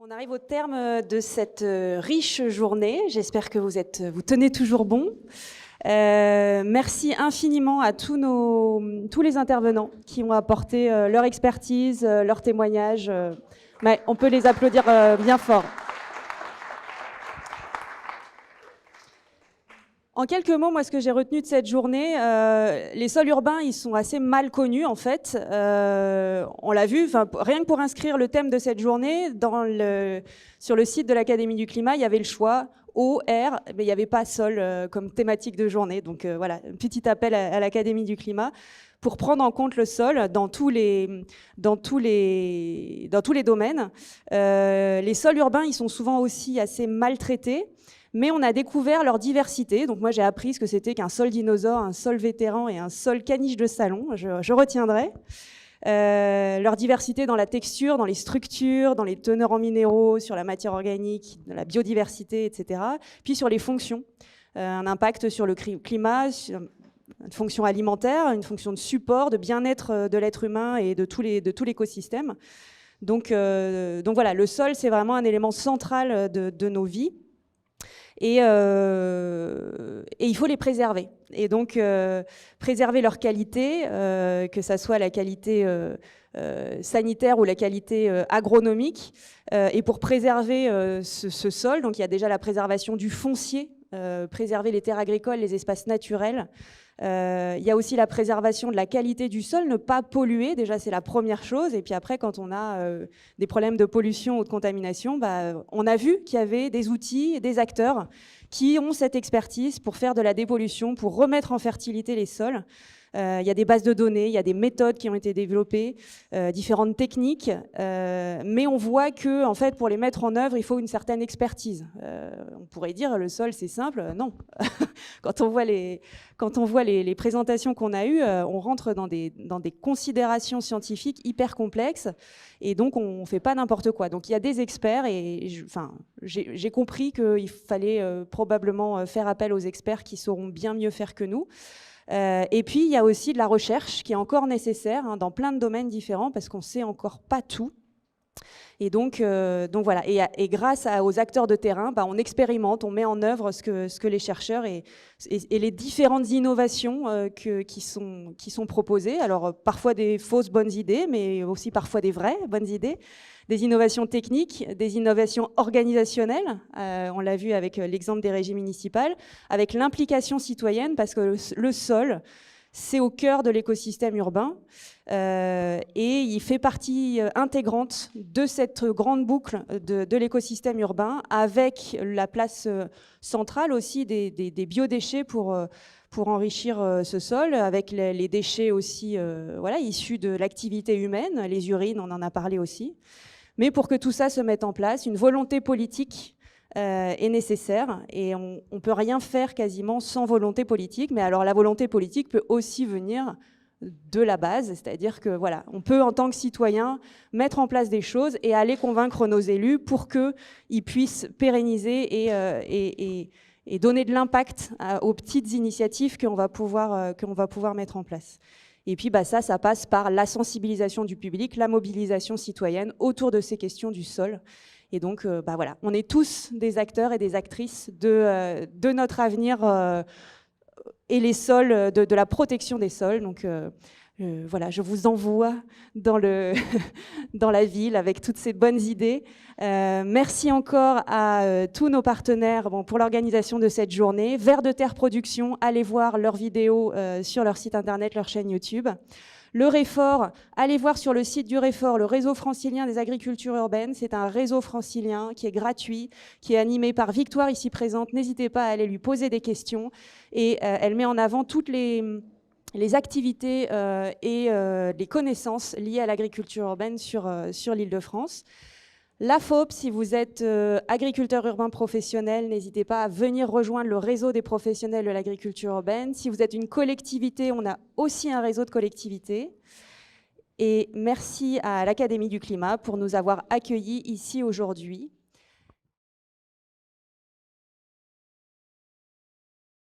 On arrive au terme de cette riche journée. J'espère que vous tenez toujours bon. Merci infiniment à tous les intervenants qui ont apporté leur expertise, leur témoignage. Mais on peut les applaudir bien fort. En quelques mots, moi, ce que j'ai retenu de cette journée, les sols urbains, ils sont assez mal connus, en fait. On l'a vu, rien que pour inscrire le thème de cette journée, sur le site de l'Académie du Climat, il y avait le choix eau, air, mais il n'y avait pas sol comme thématique de journée. Donc voilà, un petit appel à l'Académie du Climat pour prendre en compte le sol dans tous les domaines. Les sols urbains, ils sont souvent aussi assez maltraités. Mais on a découvert leur diversité. Donc moi, j'ai appris ce que c'était qu'un sol dinosaure, un sol vétéran et un sol caniche de salon. Je retiendrai. Leur diversité dans la texture, dans les structures, dans les teneurs en minéraux, sur la matière organique, de la biodiversité, etc. Puis sur les fonctions. Un impact sur le climat, sur une fonction alimentaire, une fonction de support, de bien-être de l'être humain et de tout l'écosystème. Donc voilà, le sol, c'est vraiment un élément central de nos vies. Et il faut les préserver. Et donc, préserver leur qualité, que ça soit la qualité sanitaire ou la qualité agronomique. Et pour préserver ce sol, donc il y a déjà la préservation du foncier, préserver les terres agricoles, les espaces naturels. Il y a aussi la préservation de la qualité du sol, ne pas polluer, déjà c'est la première chose. Et puis après, quand on a des problèmes de pollution ou de contamination, on a vu qu'il y avait des outils, des acteurs qui ont cette expertise pour faire de la dépollution, pour remettre en fertilité les sols. Il y a des bases de données, il y a des méthodes qui ont été développées, différentes techniques, mais on voit que, en fait, pour les mettre en œuvre, il faut une certaine expertise. On pourrait dire le sol, c'est simple, non. Quand on voit les présentations qu'on a eues, on rentre dans des considérations scientifiques hyper complexes, et donc on ne fait pas n'importe quoi. Donc il y a des experts, et j'ai compris qu'il fallait probablement faire appel aux experts qui sauront bien mieux faire que nous. Et puis, il y a aussi de la recherche qui est encore nécessaire dans plein de domaines différents parce qu'on ne sait encore pas tout. Et donc voilà. Et grâce aux acteurs de terrain, on expérimente, on met en œuvre ce que les chercheurs et les différentes innovations qui sont proposées. Alors, parfois des fausses bonnes idées, mais aussi parfois des vraies bonnes idées. Des innovations techniques, des innovations organisationnelles, on l'a vu avec l'exemple des régies municipales, avec l'implication citoyenne, parce que le sol, c'est au cœur de l'écosystème urbain, et il fait partie intégrante de cette grande boucle de l'écosystème urbain, avec la place centrale aussi des biodéchets pour enrichir ce sol, avec les déchets aussi issus de l'activité humaine, les urines, on en a parlé aussi. Mais pour que tout ça se mette en place, une volonté politique est nécessaire, et on ne peut rien faire quasiment sans volonté politique. Mais alors la volonté politique peut aussi venir de la base, c'est-à-dire que voilà, on peut en tant que citoyen mettre en place des choses et aller convaincre nos élus pour qu'ils puissent pérenniser et donner de l'impact aux petites initiatives qu'on va pouvoir mettre en place. Et puis ça passe par la sensibilisation du public, la mobilisation citoyenne autour de ces questions du sol. Et donc voilà, on est tous des acteurs et des actrices de notre avenir et les sols, de la protection des sols. Donc voilà, je vous envoie dans la ville avec toutes ces bonnes idées. Merci encore à tous nos partenaires pour l'organisation de cette journée. Vers de Terre Production, allez voir leurs vidéos sur leur site internet, leur chaîne YouTube. Le Réfort, allez voir sur le site du Réfort, le réseau francilien des agricultures urbaines. C'est un réseau francilien qui est gratuit, qui est animé par Victoire ici présente. N'hésitez pas à aller lui poser des questions. Et elle met en avant toutes les activités et les connaissances liées à l'agriculture urbaine sur l'Île-de-France. La FOP, si vous êtes agriculteur urbain professionnel, n'hésitez pas à venir rejoindre le réseau des professionnels de l'agriculture urbaine. Si vous êtes une collectivité, on a aussi un réseau de collectivités. Et merci à l'Académie du Climat pour nous avoir accueillis ici aujourd'hui.